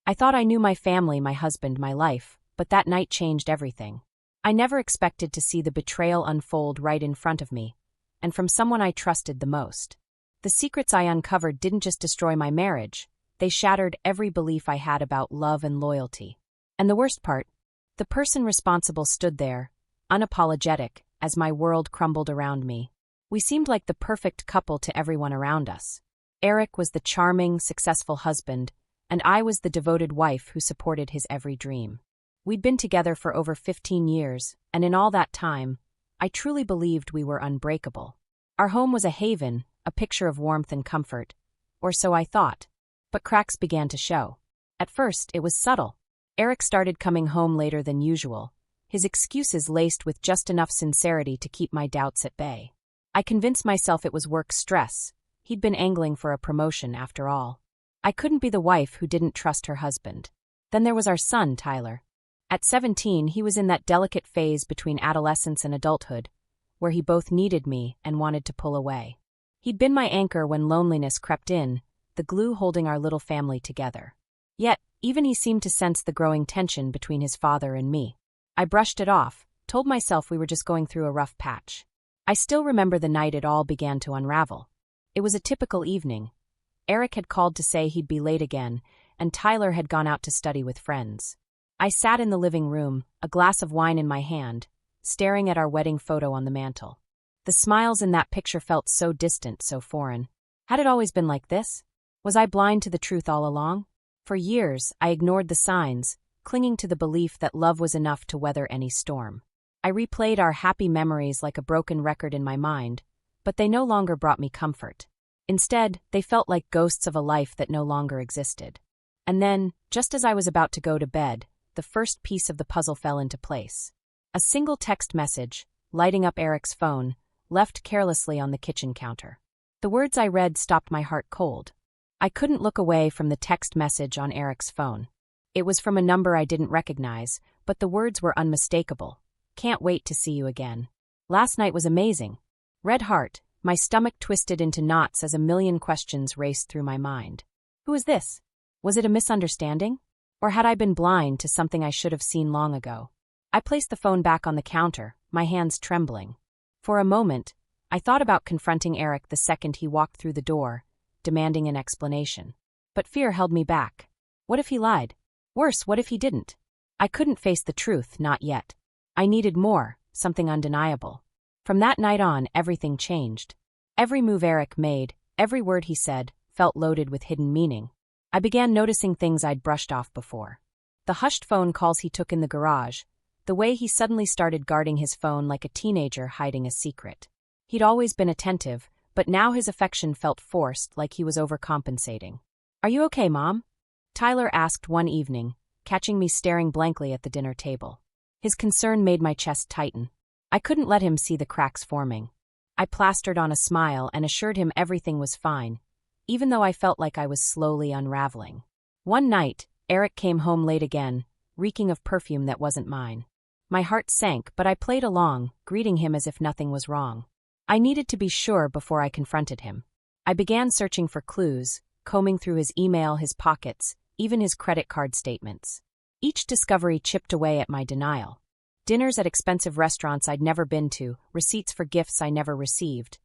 I thought I knew my family, my husband, my life, but that night changed everything. I never expected to see the betrayal unfold right in front of me, and from someone I trusted the most. The secrets I uncovered didn't just destroy my marriage, they shattered every belief I had about love and loyalty. And the worst part, the person responsible stood there, unapologetic, as my world crumbled around me. We seemed like the perfect couple to everyone around us. Eric was the charming, successful husband, and I was the devoted wife who supported his every dream. We'd been together for over 15 years, and in all that time, I truly believed we were unbreakable. Our home was a haven, a picture of warmth and comfort, or so I thought. But cracks began to show. At first, it was subtle. Eric started coming home later than usual, his excuses laced with just enough sincerity to keep my doubts at bay. I convinced myself it was work stress. He'd been angling for a promotion after all. I couldn't be the wife who didn't trust her husband. Then there was our son, Tyler. At 17, he was in that delicate phase between adolescence and adulthood, where he both needed me and wanted to pull away. He'd been my anchor when loneliness crept in, the glue holding our little family together. Yet, even he seemed to sense the growing tension between his father and me. I brushed it off, told myself we were just going through a rough patch. I still remember the night it all began to unravel. It was a typical evening. Eric had called to say he'd be late again, and Tyler had gone out to study with friends. I sat in the living room, a glass of wine in my hand, staring at our wedding photo on the mantel. The smiles in that picture felt so distant, so foreign. Had it always been like this? Was I blind to the truth all along? For years, I ignored the signs, clinging to the belief that love was enough to weather any storm. I replayed our happy memories like a broken record in my mind, but they no longer brought me comfort. Instead, they felt like ghosts of a life that no longer existed. And then, just as I was about to go to bed, the first piece of the puzzle fell into place. A single text message, lighting up Eric's phone, left carelessly on the kitchen counter. The words I read stopped my heart cold. I couldn't look away from the text message on Eric's phone. It was from a number I didn't recognize, but the words were unmistakable. Can't wait to see you again. Last night was amazing. Red heart, my stomach twisted into knots as a million questions raced through my mind. Who is this? Was it a misunderstanding? Or had I been blind to something I should have seen long ago? I placed the phone back on the counter, my hands trembling. For a moment, I thought about confronting Eric the second he walked through the door, demanding an explanation. But fear held me back. What if he lied? Worse, what if he didn't? I couldn't face the truth, not yet. I needed more, something undeniable. From that night on, everything changed. Every move Eric made, every word he said, felt loaded with hidden meaning. I began noticing things I'd brushed off before. The hushed phone calls he took in the garage, the way he suddenly started guarding his phone like a teenager hiding a secret. He'd always been attentive, but now his affection felt forced, like he was overcompensating. "Are you okay, Mom?" Tyler asked one evening, catching me staring blankly at the dinner table. His concern made my chest tighten. I couldn't let him see the cracks forming. I plastered on a smile and assured him everything was fine, even though I felt like I was slowly unraveling. One night, Eric came home late again, reeking of perfume that wasn't mine. My heart sank, but I played along, greeting him as if nothing was wrong. I needed to be sure before I confronted him. I began searching for clues, combing through his email, his pockets, even his credit card statements. Each discovery chipped away at my denial. Dinners at expensive restaurants I'd never been to, receipts for gifts I never received.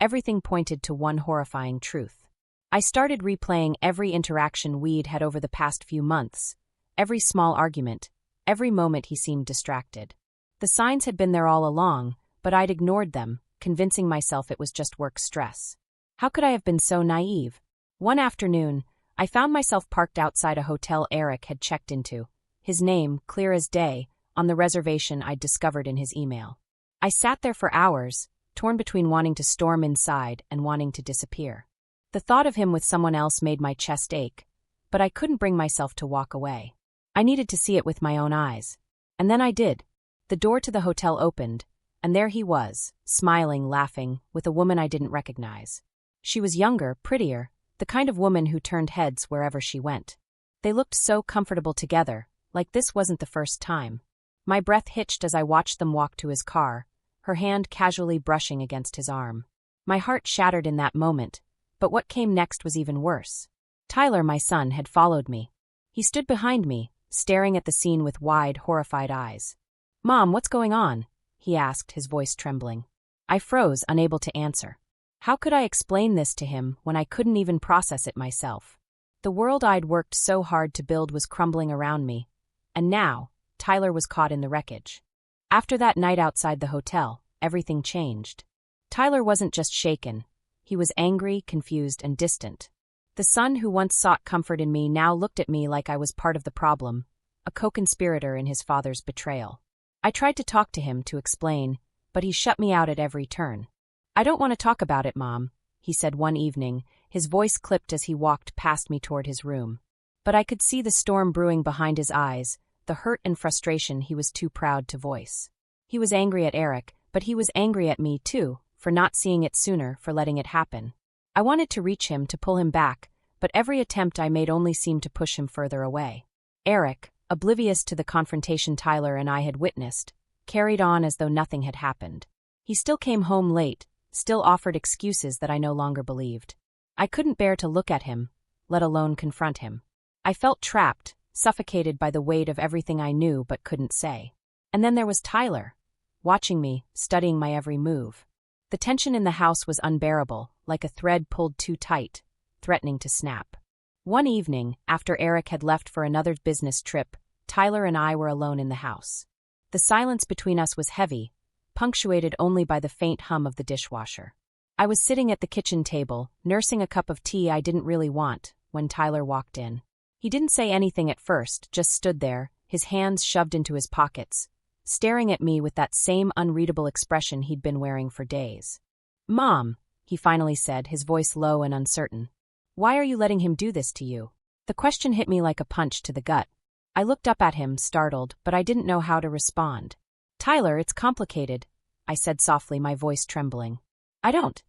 Everything pointed to one horrifying truth. I started replaying every interaction we'd had over the past few months, every small argument, every moment he seemed distracted. The signs had been there all along, but I'd ignored them, convincing myself it was just work stress. How could I have been so naive? One afternoon, I found myself parked outside a hotel Eric had checked into, his name, clear as day, on the reservation I'd discovered in his email. I sat there for hours, torn between wanting to storm inside and wanting to disappear. The thought of him with someone else made my chest ache, but I couldn't bring myself to walk away. I needed to see it with my own eyes. And then I did. The door to the hotel opened, and there he was, smiling, laughing, with a woman I didn't recognize. She was younger, prettier, the kind of woman who turned heads wherever she went. They looked so comfortable together, like this wasn't the first time. My breath hitched as I watched them walk to his car, her hand casually brushing against his arm. My heart shattered in that moment, but what came next was even worse. Tyler, my son, had followed me. He stood behind me, staring at the scene with wide, horrified eyes. "Mom, what's going on?" he asked, his voice trembling. I froze, unable to answer. How could I explain this to him when I couldn't even process it myself? The world I'd worked so hard to build was crumbling around me, and now, Tyler was caught in the wreckage. After that night outside the hotel, everything changed. Tyler wasn't just shaken. He was angry, confused, and distant. The son who once sought comfort in me now looked at me like I was part of the problem, a co-conspirator in his father's betrayal. I tried to talk to him to explain, but he shut me out at every turn. "I don't want to talk about it, Mom," he said one evening, his voice clipped as he walked past me toward his room. But I could see the storm brewing behind his eyes, the hurt and frustration he was too proud to voice. He was angry at Eric, but he was angry at me too, for not seeing it sooner, for letting it happen. I wanted to reach him, to pull him back, but every attempt I made only seemed to push him further away. Eric, oblivious to the confrontation Tyler and I had witnessed, carried on as though nothing had happened. He still came home late, still offered excuses that I no longer believed. I couldn't bear to look at him, let alone confront him. I felt trapped, suffocated by the weight of everything I knew but couldn't say. And then there was Tyler, watching me, studying my every move. The tension in the house was unbearable, like a thread pulled too tight, threatening to snap. One evening, after Eric had left for another business trip, Tyler and I were alone in the house. The silence between us was heavy, punctuated only by the faint hum of the dishwasher. I was sitting at the kitchen table, nursing a cup of tea I didn't really want, when Tyler walked in. He didn't say anything at first, just stood there, his hands shoved into his pockets, staring at me with that same unreadable expression he'd been wearing for days. "Mom," he finally said, his voice low and uncertain. "Why are you letting him do this to you?" The question hit me like a punch to the gut. I looked up at him, startled, but I didn't know how to respond. "Tyler, it's complicated," I said softly, my voice trembling. "I don't."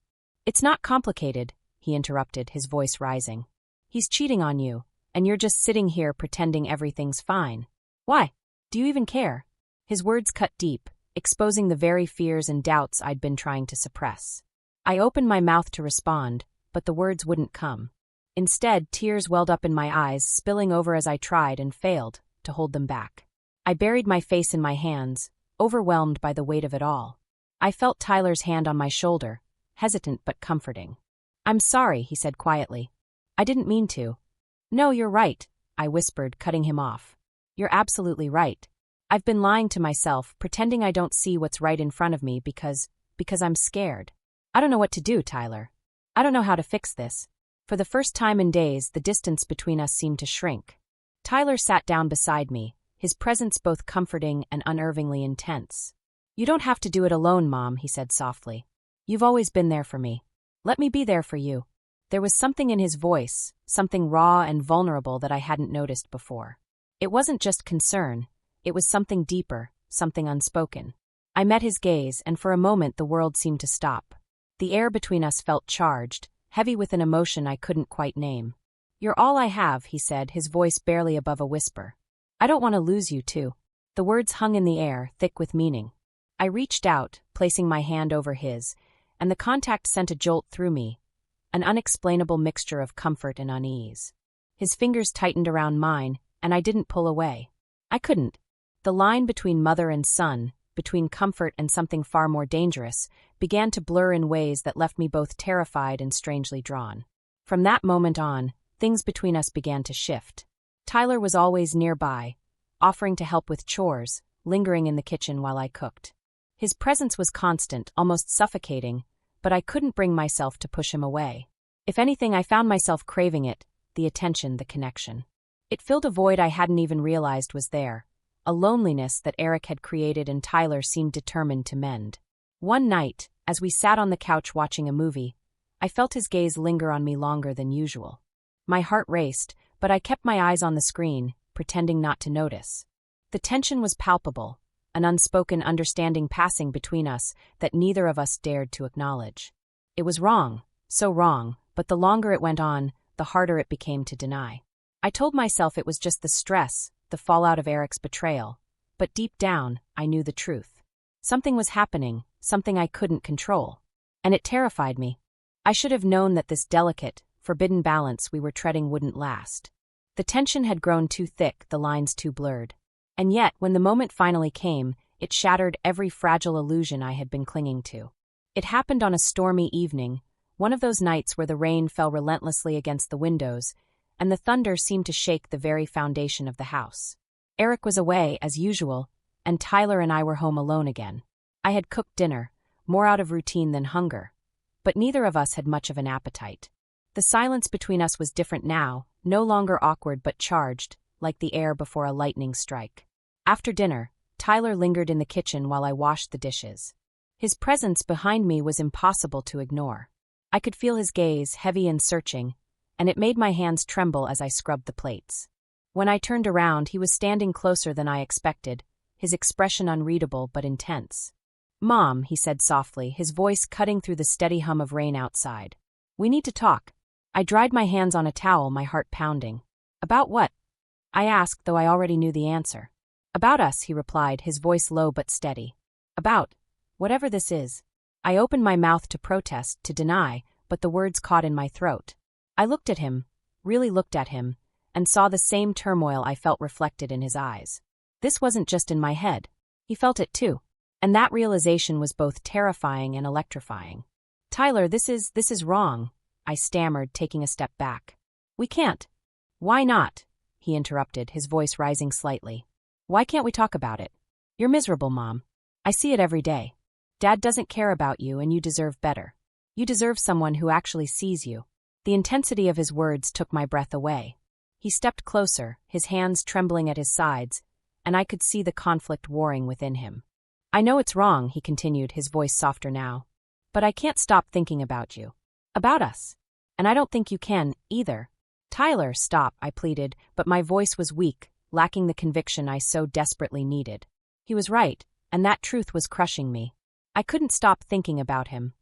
"It's not complicated," he interrupted, his voice rising. "He's cheating on you, and you're just sitting here pretending everything's fine. Why? Do you even care?" His words cut deep, exposing the very fears and doubts I'd been trying to suppress. I opened my mouth to respond, but the words wouldn't come. Instead, tears welled up in my eyes, spilling over as I tried and failed to hold them back. I buried my face in my hands, overwhelmed by the weight of it all. I felt Tyler's hand on my shoulder, hesitant but comforting. "I'm sorry," he said quietly. "I didn't mean to." "No, you're right," I whispered, cutting him off. "You're absolutely right. I've been lying to myself, pretending I don't see what's right in front of me because I'm scared. I don't know what to do, Tyler. I don't know how to fix this." For the first time in days, the distance between us seemed to shrink. Tyler sat down beside me, his presence both comforting and unnervingly intense. "You don't have to do it alone, Mom," he said softly. "You've always been there for me. Let me be there for you." There was something in his voice, something raw and vulnerable that I hadn't noticed before. It wasn't just concern, it was something deeper, something unspoken. I met his gaze, and for a moment the world seemed to stop. The air between us felt charged, heavy with an emotion I couldn't quite name. "You're all I have," he said, his voice barely above a whisper. "I don't want to lose you, too." The words hung in the air, thick with meaning. I reached out, placing my hand over his, and the contact sent a jolt through me, an unexplainable mixture of comfort and unease. His fingers tightened around mine, and I didn't pull away. I couldn't. The line between mother and son, between comfort and something far more dangerous, began to blur in ways that left me both terrified and strangely drawn. From that moment on, things between us began to shift. Tyler was always nearby, offering to help with chores, lingering in the kitchen while I cooked. His presence was constant, almost suffocating, but I couldn't bring myself to push him away. If anything, I found myself craving it, the attention, the connection. It filled a void I hadn't even realized was there, a loneliness that Eric had created and Tyler seemed determined to mend. One night, as we sat on the couch watching a movie, I felt his gaze linger on me longer than usual. My heart raced, but I kept my eyes on the screen, pretending not to notice. The tension was palpable, an unspoken understanding passing between us that neither of us dared to acknowledge. It was wrong, so wrong, but the longer it went on, the harder it became to deny. I told myself it was just the stress, the fallout of Eric's betrayal, but deep down, I knew the truth. Something was happening, something I couldn't control, and it terrified me. I should have known that this delicate, forbidden balance we were treading wouldn't last. The tension had grown too thick, the lines too blurred. And yet, when the moment finally came, it shattered every fragile illusion I had been clinging to. It happened on a stormy evening, one of those nights where the rain fell relentlessly against the windows, and the thunder seemed to shake the very foundation of the house. Eric was away, as usual, and Tyler and I were home alone again. I had cooked dinner, more out of routine than hunger, but neither of us had much of an appetite. The silence between us was different now, no longer awkward but charged, like the air before a lightning strike. After dinner, Tyler lingered in the kitchen while I washed the dishes. His presence behind me was impossible to ignore. I could feel his gaze, heavy and searching, and it made my hands tremble as I scrubbed the plates. When I turned around, he was standing closer than I expected, his expression unreadable but intense. "Mom," he said softly, his voice cutting through the steady hum of rain outside. "We need to talk." I dried my hands on a towel, my heart pounding. "About what?" I asked, though I already knew the answer. "About us," he replied, his voice low but steady. "About whatever this is." I opened my mouth to protest, to deny, but the words caught in my throat. I looked at him, really looked at him, and saw the same turmoil I felt reflected in his eyes. This wasn't just in my head. He felt it too. And that realization was both terrifying and electrifying. "Tyler, this is wrong," I stammered, taking a step back. "We can't." "Why not?" he interrupted, his voice rising slightly. "Why can't we talk about it? You're miserable, Mom. I see it every day. Dad doesn't care about you, and you deserve better. You deserve someone who actually sees you." The intensity of his words took my breath away. He stepped closer, his hands trembling at his sides, and I could see the conflict warring within him. "I know it's wrong," he continued, his voice softer now. "But I can't stop thinking about you. About us. And I don't think you can, either." "Tyler, stop," I pleaded, but my voice was weak, lacking the conviction I so desperately needed. He was right, and that truth was crushing me. I couldn't stop thinking about him.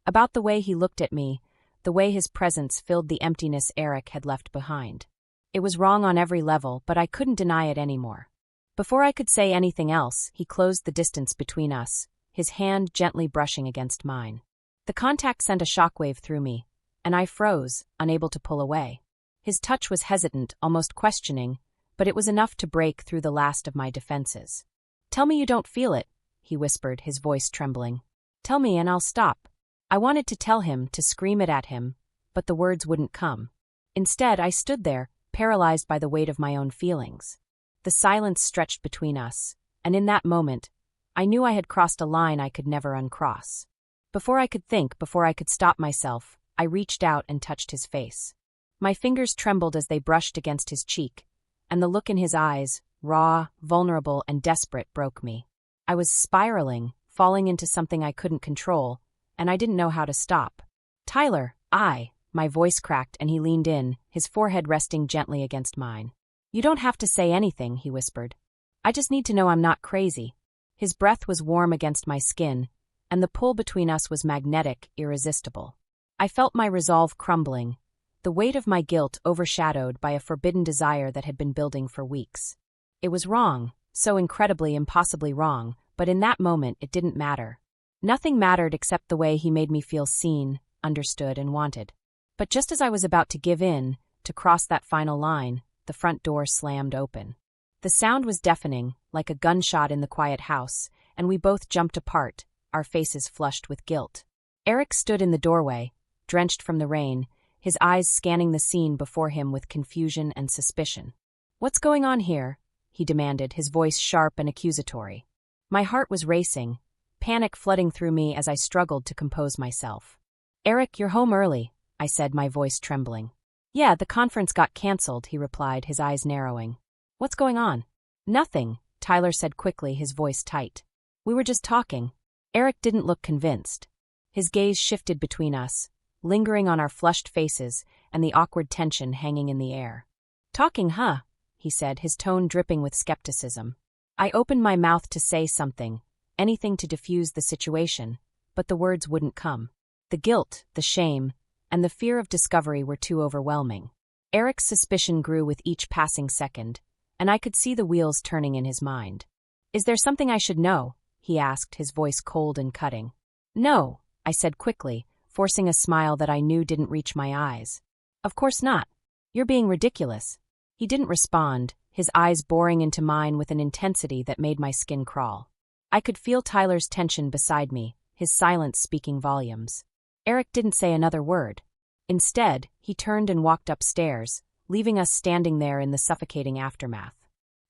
About the way he looked at me, the way his presence filled the emptiness Eric had left behind. It was wrong on every level, but I couldn't deny it anymore. Before I could say anything else, he closed the distance between us, his hand gently brushing against mine. The contact sent a shockwave through me, and I froze, unable to pull away. His touch was hesitant, almost questioning, but it was enough to break through the last of my defenses. "Tell me you don't feel it," he whispered, his voice trembling. "Tell me and I'll stop." I wanted to tell him, to scream it at him, but the words wouldn't come. Instead, I stood there, paralyzed by the weight of my own feelings. The silence stretched between us, and in that moment, I knew I had crossed a line I could never uncross. Before I could think, before I could stop myself, I reached out and touched his face. My fingers trembled as they brushed against his cheek, and the look in his eyes, raw, vulnerable, and desperate, broke me. I was spiraling, falling into something I couldn't control, and I didn't know how to stop. "Tyler, my voice cracked and he leaned in, his forehead resting gently against mine. "You don't have to say anything," he whispered. "I just need to know I'm not crazy." His breath was warm against my skin, and the pull between us was magnetic, irresistible. I felt my resolve crumbling, the weight of my guilt overshadowed by a forbidden desire that had been building for weeks. It was wrong, so incredibly, impossibly wrong, but in that moment it didn't matter. Nothing mattered except the way he made me feel seen, understood, and wanted. But just as I was about to give in, to cross that final line, the front door slammed open. The sound was deafening, like a gunshot in the quiet house, and we both jumped apart, our faces flushed with guilt. Eric stood in the doorway, drenched from the rain, his eyes scanning the scene before him with confusion and suspicion. "What's going on here?" he demanded, his voice sharp and accusatory. My heart was racing, panic flooding through me as I struggled to compose myself. "Eric, you're home early," I said, my voice trembling. "Yeah, the conference got cancelled," he replied, his eyes narrowing. "What's going on?" "Nothing," Tyler said quickly, his voice tight. "We were just talking." Eric didn't look convinced. His gaze shifted between us, lingering on our flushed faces and the awkward tension hanging in the air. "Talking, huh?" he said, his tone dripping with skepticism. I opened my mouth to say something, anything to diffuse the situation, but the words wouldn't come. The guilt, the shame, and the fear of discovery were too overwhelming. Eric's suspicion grew with each passing second, and I could see the wheels turning in his mind. "Is there something I should know?" he asked, his voice cold and cutting. "No," I said quickly, forcing a smile that I knew didn't reach my eyes. "Of course not. You're being ridiculous." He didn't respond, his eyes boring into mine with an intensity that made my skin crawl. I could feel Tyler's tension beside me, his silence speaking volumes. Eric didn't say another word. Instead, he turned and walked upstairs, leaving us standing there in the suffocating aftermath.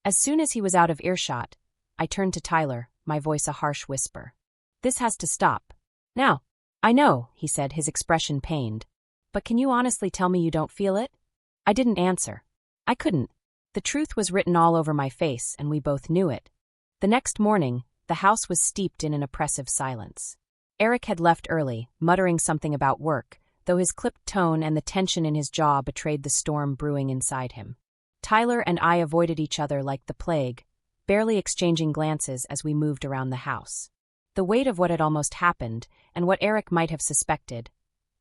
As soon as he was out of earshot, I turned to Tyler, my voice a harsh whisper. "This has to stop. Now." "I know," he said, his expression pained. "But can you honestly tell me you don't feel it?" I didn't answer. I couldn't. The truth was written all over my face, and we both knew it. The next morning, the house was steeped in an oppressive silence. Eric had left early, muttering something about work, though his clipped tone and the tension in his jaw betrayed the storm brewing inside him. Tyler and I avoided each other like the plague, barely exchanging glances as we moved around the house. The weight of what had almost happened, and what Eric might have suspected,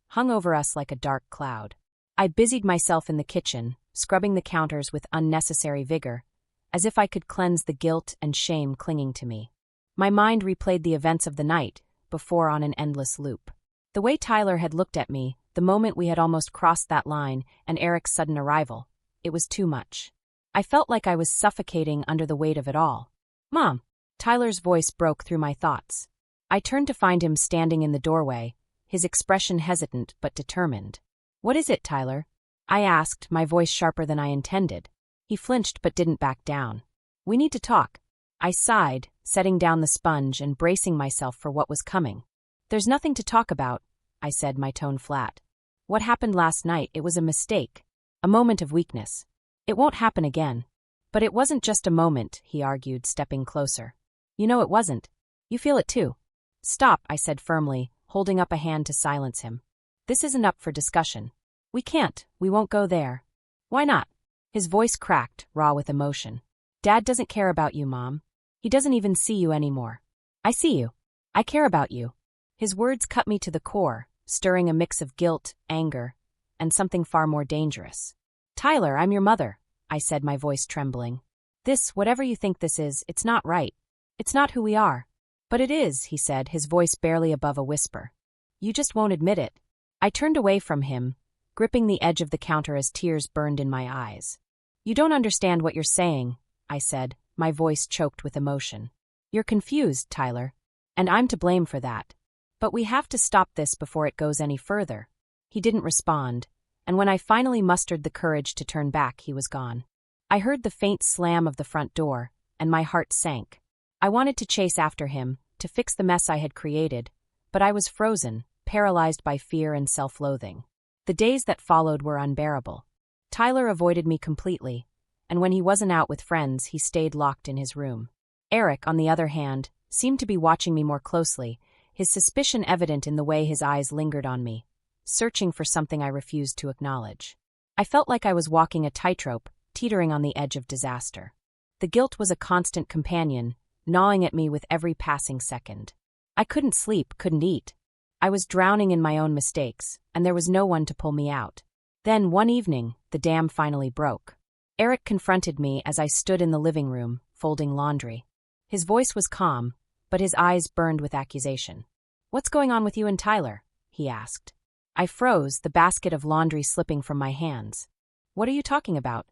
hung over us like a dark cloud. I busied myself in the kitchen, scrubbing the counters with unnecessary vigor, as if I could cleanse the guilt and shame clinging to me. My mind replayed the events of the night before on an endless loop. The way Tyler had looked at me, the moment we had almost crossed that line, and Eric's sudden arrival, it was too much. I felt like I was suffocating under the weight of it all. "Mom!" Tyler's voice broke through my thoughts. I turned to find him standing in the doorway, his expression hesitant but determined. "What is it, Tyler?" I asked, my voice sharper than I intended. He flinched but didn't back down. "We need to talk." I sighed, setting down the sponge and bracing myself for what was coming. "There's nothing to talk about," I said, my tone flat. "What happened last night, it was a mistake. A moment of weakness. It won't happen again." "But it wasn't just a moment," he argued, stepping closer. "You know it wasn't. You feel it too." "Stop," I said firmly, holding up a hand to silence him. "This isn't up for discussion. We won't go there." "Why not?" His voice cracked, raw with emotion. "Dad doesn't care about you, Mom. He doesn't even see you anymore." "I see you. I care about you." His words cut me to the core, stirring a mix of guilt, anger, and something far more dangerous. "Tyler, I'm your mother," I said, my voice trembling. "This, whatever you think this is, it's not right. It's not who we are." "But it is," he said, his voice barely above a whisper. "You just won't admit it." I turned away from him, gripping the edge of the counter as tears burned in my eyes. "You don't understand what you're saying," I said, my voice choked with emotion. "You're confused, Tyler, and I'm to blame for that. But we have to stop this before it goes any further." He didn't respond, and when I finally mustered the courage to turn back, he was gone. I heard the faint slam of the front door, and my heart sank. I wanted to chase after him, to fix the mess I had created, but I was frozen, paralyzed by fear and self-loathing. The days that followed were unbearable. Tyler avoided me completely, and when he wasn't out with friends, he stayed locked in his room. Eric, on the other hand, seemed to be watching me more closely, his suspicion evident in the way his eyes lingered on me, searching for something I refused to acknowledge. I felt like I was walking a tightrope, teetering on the edge of disaster. The guilt was a constant companion, gnawing at me with every passing second. I couldn't sleep, couldn't eat. I was drowning in my own mistakes, and there was no one to pull me out. Then, one evening, the dam finally broke. Eric confronted me as I stood in the living room, folding laundry. His voice was calm, but his eyes burned with accusation. "What's going on with you and Tyler?" he asked. I froze, the basket of laundry slipping from my hands. "What are you talking about?"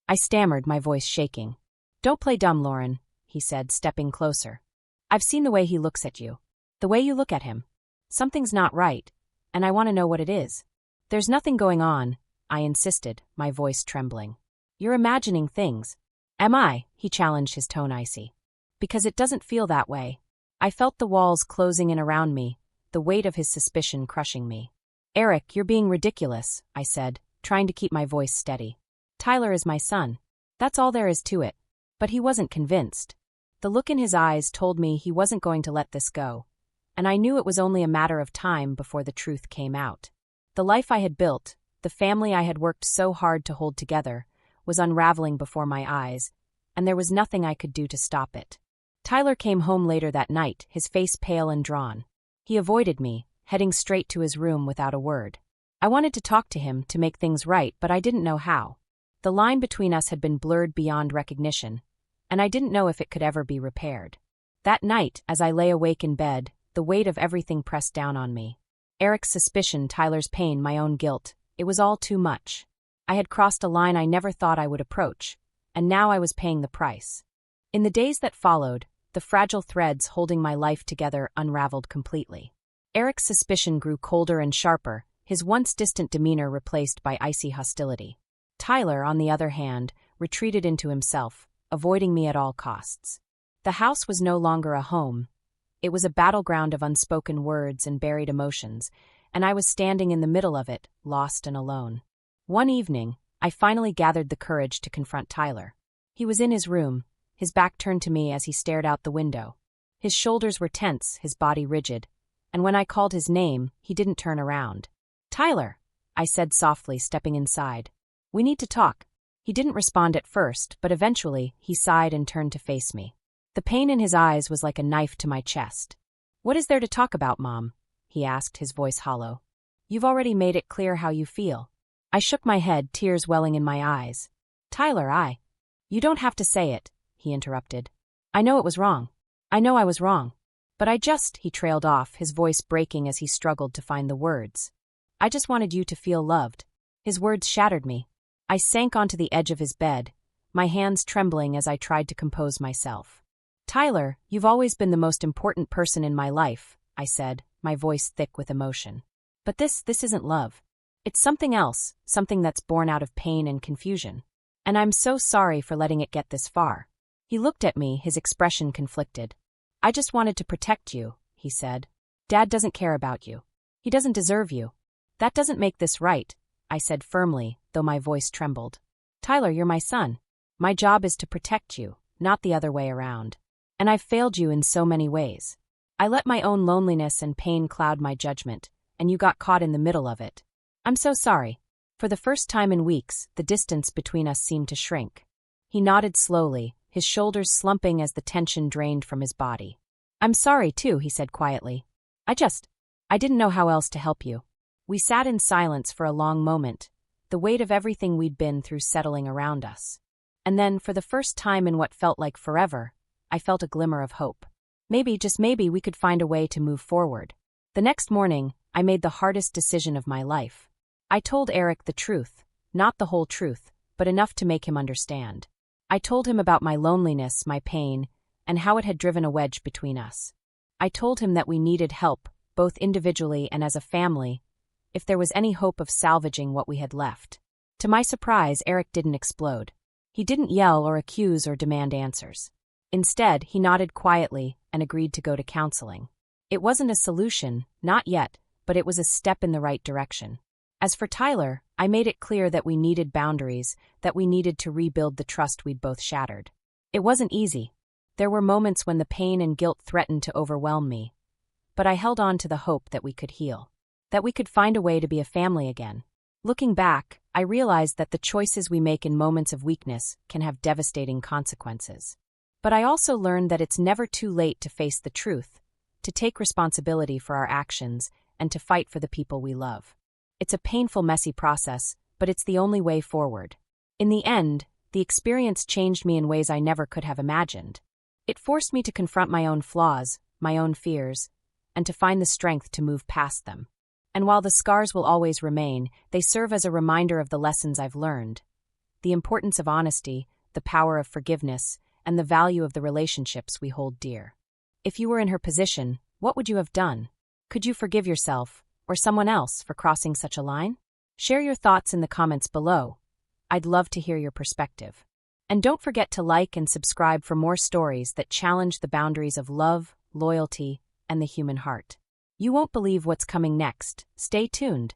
I stammered, my voice shaking. "Don't play dumb, Lauren," he said, stepping closer. "I've seen the way he looks at you. The way you look at him. Something's not right, and I want to know what it is." "There's nothing going on," I insisted, my voice trembling. "You're imagining things." "Am I?" he challenged, his tone icy. "Because it doesn't feel that way." I felt the walls closing in around me, the weight of his suspicion crushing me. "Eric, you're being ridiculous," I said, trying to keep my voice steady. "Tyler is my son. That's all there is to it." But he wasn't convinced. The look in his eyes told me he wasn't going to let this go, and I knew it was only a matter of time before the truth came out. The life I had built, the family I had worked so hard to hold together, was unraveling before my eyes, and there was nothing I could do to stop it. Tyler came home later that night, his face pale and drawn. He avoided me, heading straight to his room without a word. I wanted to talk to him, to make things right, but I didn't know how. The line between us had been blurred beyond recognition, and I didn't know if it could ever be repaired. That night, as I lay awake in bed, the weight of everything pressed down on me. Eric's suspicion, Tyler's pain, my own guilt. It was all too much. I had crossed a line I never thought I would approach, and now I was paying the price. In the days that followed, the fragile threads holding my life together unraveled completely. Eric's suspicion grew colder and sharper, his once distant demeanor replaced by icy hostility. Tyler, on the other hand, retreated into himself, avoiding me at all costs. The house was no longer a home. It was a battleground of unspoken words and buried emotions, and I was standing in the middle of it, lost and alone. One evening, I finally gathered the courage to confront Tyler. He was in his room, his back turned to me as he stared out the window. His shoulders were tense, his body rigid, and when I called his name, he didn't turn around. "Tyler," I said softly, stepping inside. "We need to talk." He didn't respond at first, but eventually he sighed and turned to face me. The pain in his eyes was like a knife to my chest. "What is there to talk about, Mom?" he asked, his voice hollow. "You've already made it clear how you feel." I shook my head, tears welling in my eyes. "Tyler, You don't have to say it," he interrupted. "I know it was wrong. I know I was wrong. But he trailed off, his voice breaking as he struggled to find the words. "I just wanted you to feel loved." His words shattered me. I sank onto the edge of his bed, my hands trembling as I tried to compose myself. "Tyler, you've always been the most important person in my life," I said, my voice thick with emotion. "But this isn't love. It's something else, something that's born out of pain and confusion. And I'm so sorry for letting it get this far." He looked at me, his expression conflicted. "I just wanted to protect you," he said. "Dad doesn't care about you. He doesn't deserve you." "That doesn't make this right," I said firmly, though my voice trembled. "Tyler, you're my son. My job is to protect you, not the other way around. And I've failed you in so many ways. I let my own loneliness and pain cloud my judgment, and you got caught in the middle of it. I'm so sorry." For the first time in weeks, the distance between us seemed to shrink. He nodded slowly, his shoulders slumping as the tension drained from his body. "I'm sorry, too," he said quietly. I didn't know how else to help you." We sat in silence for a long moment, the weight of everything we'd been through settling around us. And then, for the first time in what felt like forever, I felt a glimmer of hope. Maybe, just maybe, we could find a way to move forward. The next morning, I made the hardest decision of my life. I told Eric the truth, not the whole truth, but enough to make him understand. I told him about my loneliness, my pain, and how it had driven a wedge between us. I told him that we needed help, both individually and as a family, if there was any hope of salvaging what we had left. To my surprise, Eric didn't explode. He didn't yell or accuse or demand answers. Instead, he nodded quietly and agreed to go to counseling. It wasn't a solution, not yet, but it was a step in the right direction. As for Tyler, I made it clear that we needed boundaries, that we needed to rebuild the trust we'd both shattered. It wasn't easy. There were moments when the pain and guilt threatened to overwhelm me. But I held on to the hope that we could heal, that we could find a way to be a family again. Looking back, I realized that the choices we make in moments of weakness can have devastating consequences. But I also learned that it's never too late to face the truth, to take responsibility for our actions, and to fight for the people we love. It's a painful, messy process, but it's the only way forward. In the end, the experience changed me in ways I never could have imagined. It forced me to confront my own flaws, my own fears, and to find the strength to move past them. And while the scars will always remain, they serve as a reminder of the lessons I've learned. The importance of honesty, the power of forgiveness, and the value of the relationships we hold dear. If you were in her position, what would you have done? Could you forgive yourself, or someone else, for crossing such a line? Share your thoughts in the comments below. I'd love to hear your perspective. And don't forget to like and subscribe for more stories that challenge the boundaries of love, loyalty, and the human heart. You won't believe what's coming next. Stay tuned.